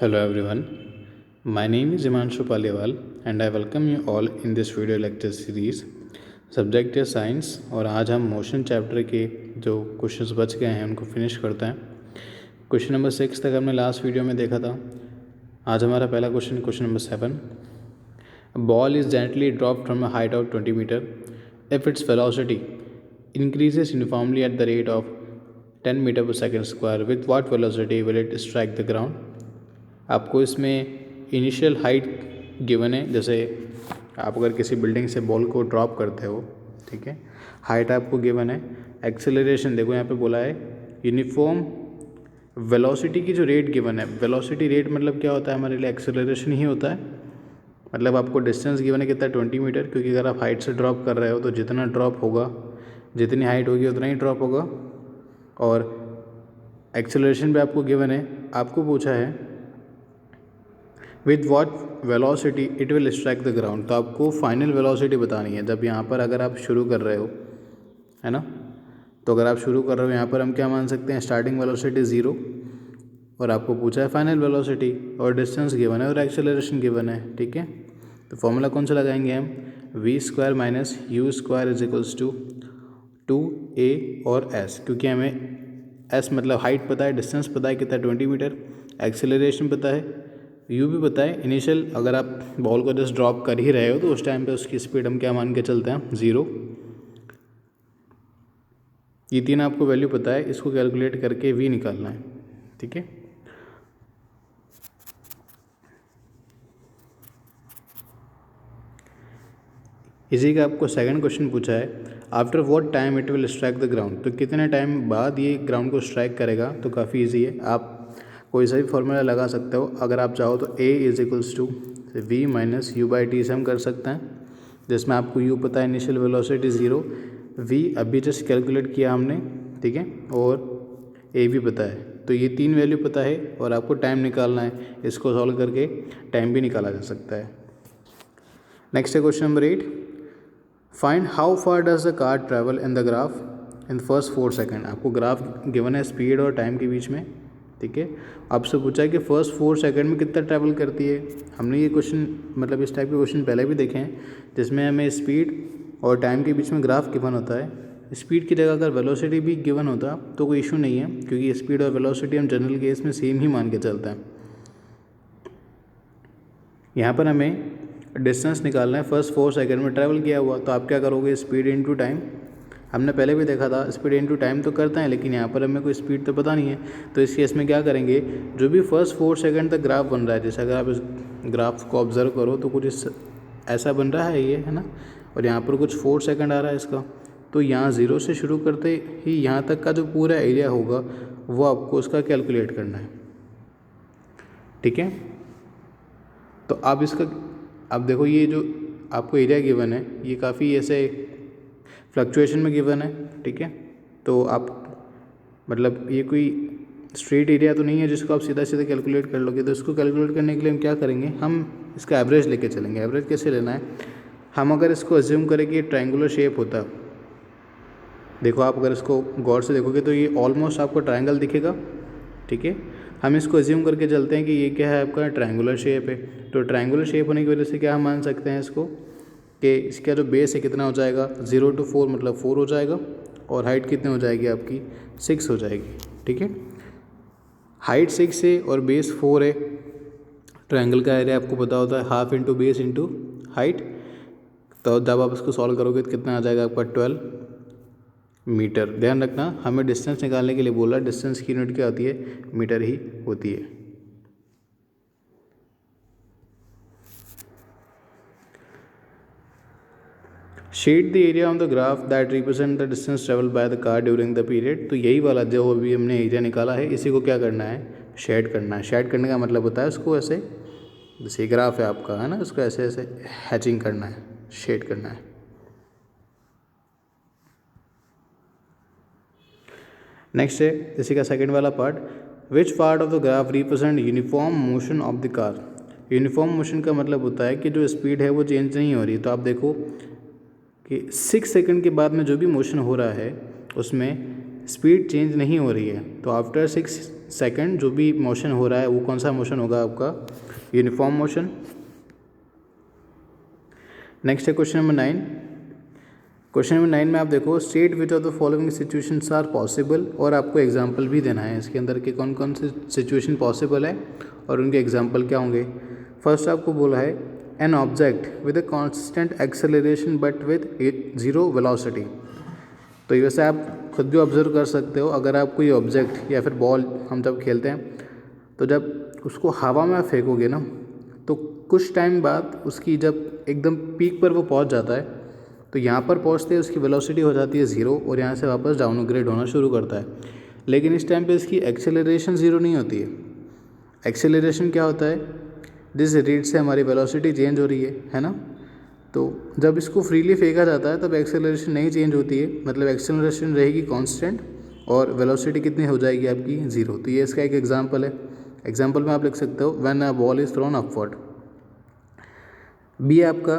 Hello everyone, my name is Himanshu Paliwal and I welcome you all in this video lecture series. Subject है science और आज हम motion chapter के जो questions बच गए हैं उनको फिनिश करते हैं। क्वेश्चन नंबर 6 तक हमने लास्ट वीडियो में देखा था। आज हमारा पहला question number 7। Ball is gently drop from a height of 20 metre if its velocity increases uniformly at the rate of 10 metre per second square with what velocity will it strike the ground. आपको इसमें initial height given है, जैसे आप अगर किसी building से ball को drop करते हो, ठीक है, हाइट आपको गिवन है। एक्सेलरेशन देखो यहाँ पे बोला है यूनिफॉर्म वेलोसिटी की जो रेट गिवन है, वेलोसिटी रेट मतलब क्या होता है हमारे लिए, एक्सेलरेशन ही होता है। मतलब आपको डिस्टेंस गिवन है कितना, 20 मीटर, क्योंकि अगर आप हाइट से ड्रॉप कर रहे हो तो जितना ड्रॉप होगा, जितनी हाइट होगी उतना ही ड्रॉप होगा। और एक्सेलरेशन भी आपको गिवन है, आपको पूछा है with what velocity it will strike the ground. तो आपको फाइनल वेलोसिटी बतानी है। जब यहाँ पर अगर आप शुरू कर रहे हो, है ना, तो अगर आप शुरू कर रहे हो यहाँ पर हम क्या मान सकते हैं, स्टार्टिंग वेलोसिटी 0 और आपको पूछा है फाइनल वेलोसिटी और डिस्टेंस गिवन है और एक्सेलरेशन गिवन है, ठीक है। तो फॉर्मूला कौन सा लगाएंगे हम, v² minus u² is equals to 2a और s, क्योंकि हमें s मतलब हाइट पता है, डिस्टेंस पता है कितना 20 मीटर, एक्सेलरेशन पता है, यू भी पता है। इनिशियल अगर आप बॉल को जस्ट ड्रॉप कर ही रहे हो तो उस टाइम पे उसकी स्पीड हम क्या मान के चलते हैं, 0। ये तीन आपको वैल्यू पता है, इसको कैलकुलेट करके वी निकालना है, ठीक है। इसी का आपको सेकंड क्वेश्चन पूछा है, after what time it will strike the ground. तो कितने टाइम बाद ये ग्राउंड को स्ट्राइक करेगा। तो काफ़ी ईजी है, आप कोई सा भी फॉर्मूला लगा सकते हो। अगर आप चाहो तो a is equals to v minus u by t से हम कर सकते हैं, जिसमें आपको u पता है, इनिशियल वेलोसिटी 0, v अभी जस्ट कैलकुलेट किया हमने, ठीक है, और a भी पता है। तो ये तीन वैल्यू पता है और आपको टाइम निकालना है। इसको सॉल्व करके टाइम भी निकाला जा सकता है। नेक्स्ट है question number 8, find how far does the car travel in the graph in first 4 second. आपको ग्राफ गिवन है स्पीड और टाइम के बीच में, ठीक है। आपसे पूछा है कि फर्स्ट 4 सेकंड में कितना ट्रैवल करती है। हमने ये क्वेश्चन मतलब इस टाइप के क्वेश्चन पहले भी देखे हैं, जिसमें हमें स्पीड और टाइम के बीच में ग्राफ गिवन होता है। स्पीड की जगह अगर वेलोसिटी भी गिवन होता तो कोई इशू नहीं है, क्योंकि स्पीड और वेलोसिटी हम जनरल केस में सेम ही मान के चलते हैं। यहाँ पर हमें डिस्टेंस निकालना है, फर्स्ट 4 सेकंड में ट्रैवल किया हुआ। तो आप क्या करोगे, स्पीड इनटू टाइम। हमने पहले भी देखा था स्पीड इनटू टाइम तो करते हैं, लेकिन यहाँ पर हमें कोई स्पीड तो पता नहीं है। तो इस केस में क्या करेंगे, जो भी फर्स्ट 4 सेकंड तक ग्राफ बन रहा है, जैसे अगर आप इस ग्राफ को ऑब्जर्व करो तो कुछ इस ऐसा बन रहा है ये, है ना, और यहाँ पर कुछ 4 सेकंड आ रहा है इसका। तो यहाँ 0 से शुरू करते ही यहाँ तक का जो पूरा एरिया होगा वो आपको उसका कैलकुलेट करना है, ठीक है। तो आप इसका अब देखो, ये जो आपको एरिया गिवन है ये काफ़ी ऐसे फ्लक्चुएशन में गिवन है, ठीक है। तो आप मतलब ये कोई स्ट्रेट एरिया तो नहीं है जिसको आप सीधा सीधा कैलकुलेट कर लोगे। तो इसको कैलकुलेट करने के लिए हम क्या करेंगे, हम इसका एवरेज लेके चलेंगे। एवरेज कैसे लेना है, हम अगर इसको अज्यूम करें कि ये ट्रायंगुलर शेप होता, देखो आप अगर इसको गौर से देखोगे तो ये ऑलमोस्ट आपको ट्रायंगल दिखेगा, ठीक है। हम इसको अज्यूम करके चलते हैं कि ये क्या है, आपका ट्रायंगुलर शेप है। तो ट्रायंगुलर शेप होने की वजह से क्या हम मान सकते हैं इसको, कि इसका जो बेस है कितना हो जाएगा, 0 to 4 मतलब 4 हो जाएगा, और हाइट कितनी हो जाएगी आपकी, 6 हो जाएगी, ठीक है। हाइट 6 है और बेस 4 है। ट्रायंगल का एरिया आपको पता होता है half into base into height. तो जब आप इसको सॉल्व करोगे तो कितना आ जाएगा आपका 12 मीटर। ध्यान रखना, हमें डिस्टेंस निकालने के लिए बोला, डिस्टेंस की यूनिट क्या होती है, मीटर ही होती है। Shade the area on the graph that represent the distance travel by the car during the period. तो यही वाला जो अभी हमने एरिया निकाला है, इसी को क्या करना है, शेड करना है। शेड करने का मतलब होता है उसको ऐसे, जैसे ग्राफ है आपका, है ना, उसको ऐसे ऐसे हैचिंग करना है, शेड करना है। नेक्स्ट है इसी का सेकंड वाला part, which part of the graph represent uniform motion of the car. Uniform motion का मतलब होता है कि जो स्पीड है वो चेंज नहीं हो रही। तो आप देखो कि 6 सेकंड के बाद में जो भी मोशन हो रहा है उसमें स्पीड चेंज नहीं हो रही है, तो आफ्टर 6 सेकंड जो भी मोशन हो रहा है वो कौन सा मोशन होगा आपका, यूनिफॉर्म मोशन। नेक्स्ट है क्वेश्चन नंबर 9। क्वेश्चन नंबर 9 में आप देखो, state which of the following situations are possible, और आपको एग्जांपल भी देना है इसके अंदर के कौन कौन से सिचुएशन पॉसिबल है और उनके एग्जांपल क्या होंगे। फर्स्ट आपको बोला है an object with a constant acceleration but with 0 velocity. तो ये वैसे आप खुद भी ऑब्जर्व कर सकते हो, अगर आप कोई ऑब्जेक्ट या फिर बॉल हम जब खेलते हैं तो जब उसको हवा में फेंकोगे ना, तो कुछ टाइम बाद उसकी जब एकदम पीक पर वो पहुंच जाता है, तो यहाँ पर पहुँचते ही उसकी वेलोसिटी हो जाती है 0 और यहाँ से वापस डाउनग्रेड होना शुरू करता है। लेकिन इस टाइम पे इसकी एक्सेलरेशन 0 नहीं होती है। एक्सेलरेशन क्या होता है, जिस रेट से हमारी वेलोसिटी चेंज हो रही है ना। तो जब इसको फ्रीली फेंका जाता है तब एक्सेलरेशन नहीं चेंज होती है, मतलब एक्सेलरेशन रहेगी कांस्टेंट और वेलोसिटी कितनी हो जाएगी आपकी 0। तो ये इसका एक एग्जांपल है। एग्जांपल में आप लिख सकते हो when a ball is thrown upward. B है आपका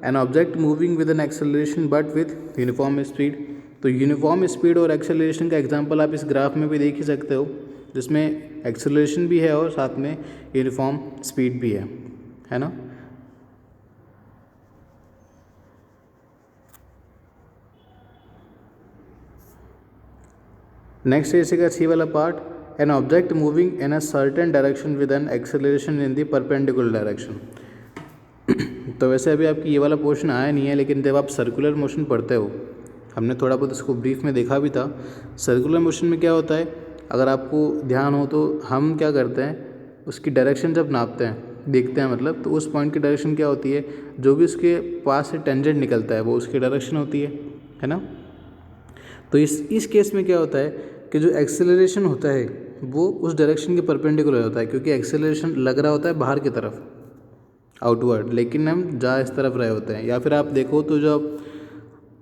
an object moving with an acceleration but with uniform speed. तो यूनिफॉर्म स्पीड और एक्सेलरेशन का एग्जांपल आप इस ग्राफ में भी देख ही सकते हो, जिसमें एक्सेलरेशन भी है और साथ में यूनिफॉर्म स्पीड भी है ना। नेक्स्ट है इसी का सी वाला part, N object moving in a certain direction with an acceleration in the perpendicular direction. तो वैसे अभी आपकी ये वाला पोर्शन आया नहीं है, लेकिन जब आप सर्कुलर मोशन पढ़ते हो, हमने थोड़ा बहुत इसको ब्रीफ में देखा भी था। सर्कुलर मोशन में क्या होता है, अगर आपको ध्यान हो तो हम क्या करते हैं, उसकी डायरेक्शन जब नापते हैं, देखते हैं मतलब, तो उस पॉइंट की डायरेक्शन क्या होती है, जो भी उसके पास से टेंजेंट निकलता है वो उसकी डायरेक्शन होती है ना। तो इस केस में क्या होता है कि जो एक्सेलरेशन होता है वो उस डायरेक्शन के परपेंडिकुलर होता है, क्योंकि एक्सेलरेशन लग रहा होता है बाहर की तरफ, आउटवर्ड, लेकिन हम जा इस तरफ रहे होते हैं। या फिर आप देखो तो जो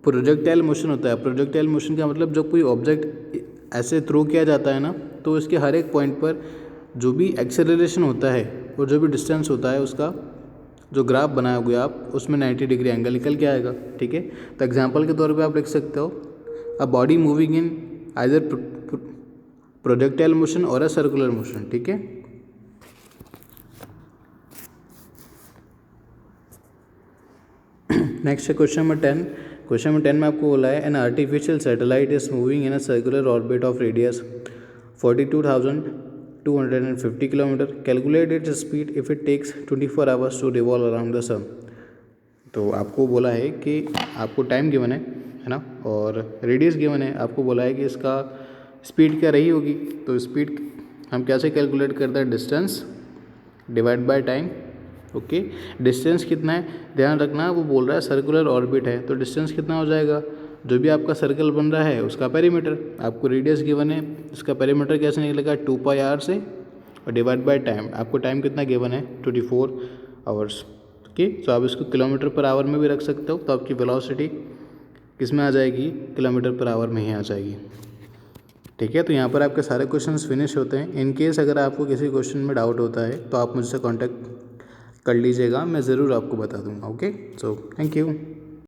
प्रोजेक्टाइल मोशन होता है, प्रोजेक्टाइल मोशन का मतलब जब कोई ऑब्जेक्ट ऐसे थ्रो किया जाता है ना, तो उसके हर एक पॉइंट पर जो भी एक्सेलरेशन होता है और जो भी डिस्टेंस होता है, उसका जो ग्राफ बनाओगे आप, उसमें 90 डिग्री एंगल निकल के आएगा। ठीक है, तो एग्जांपल के तौर पे आप लिख सकते हो a body moving in either projectile motion और अ सर्कुलर मोशन। ठीक है, नेक्स्ट है क्वेश्चन नंबर 10। क्वेश्चन नंबर 10 में आपको बोला है an artificial satellite is moving in a circular orbit of radius 42,250 kilometre, calculate its speed if it takes 24 hours to revolve around the sun. तो आपको बोला है कि आपको टाइम गिवन है ना, और रेडियस गिवन है, आपको बोला है कि इसका स्पीड क्या रही होगी। तो स्पीड हम कैसे कैलकुलेट करते हैं, distance divide by time. Okay, distance कितना है ध्यान रखना, वो बोल रहा है सर्कुलर ऑर्बिट है, तो डिस्टेंस कितना हो जाएगा, जो भी आपका सर्कल बन रहा है उसका पेरीमीटर। आपको रेडियस गिवन है, इसका पेरीमीटर कैसे निकलेगा, 2πr से, और डिवाइड बाय टाइम, आपको टाइम कितना गिवन है 24 आवर्स। ओके, तो आप इसको किलोमीटर पर आवर में भी रख सकते हो, तो आपकी वेलोसिटी किस में आ जाएगी, किलोमीटर पर आवर में ही आ जाएगी। ठीक है, तो यहाँ पर आपके सारे क्वेश्चंस फिनिश होते हैं। इन केस अगर आपको किसी क्वेश्चन में डाउट होता है तो आप मुझसे कांटेक्ट कर लीजिएगा, मैं ज़रूर आपको बता दूंगा। Okay, so thank you.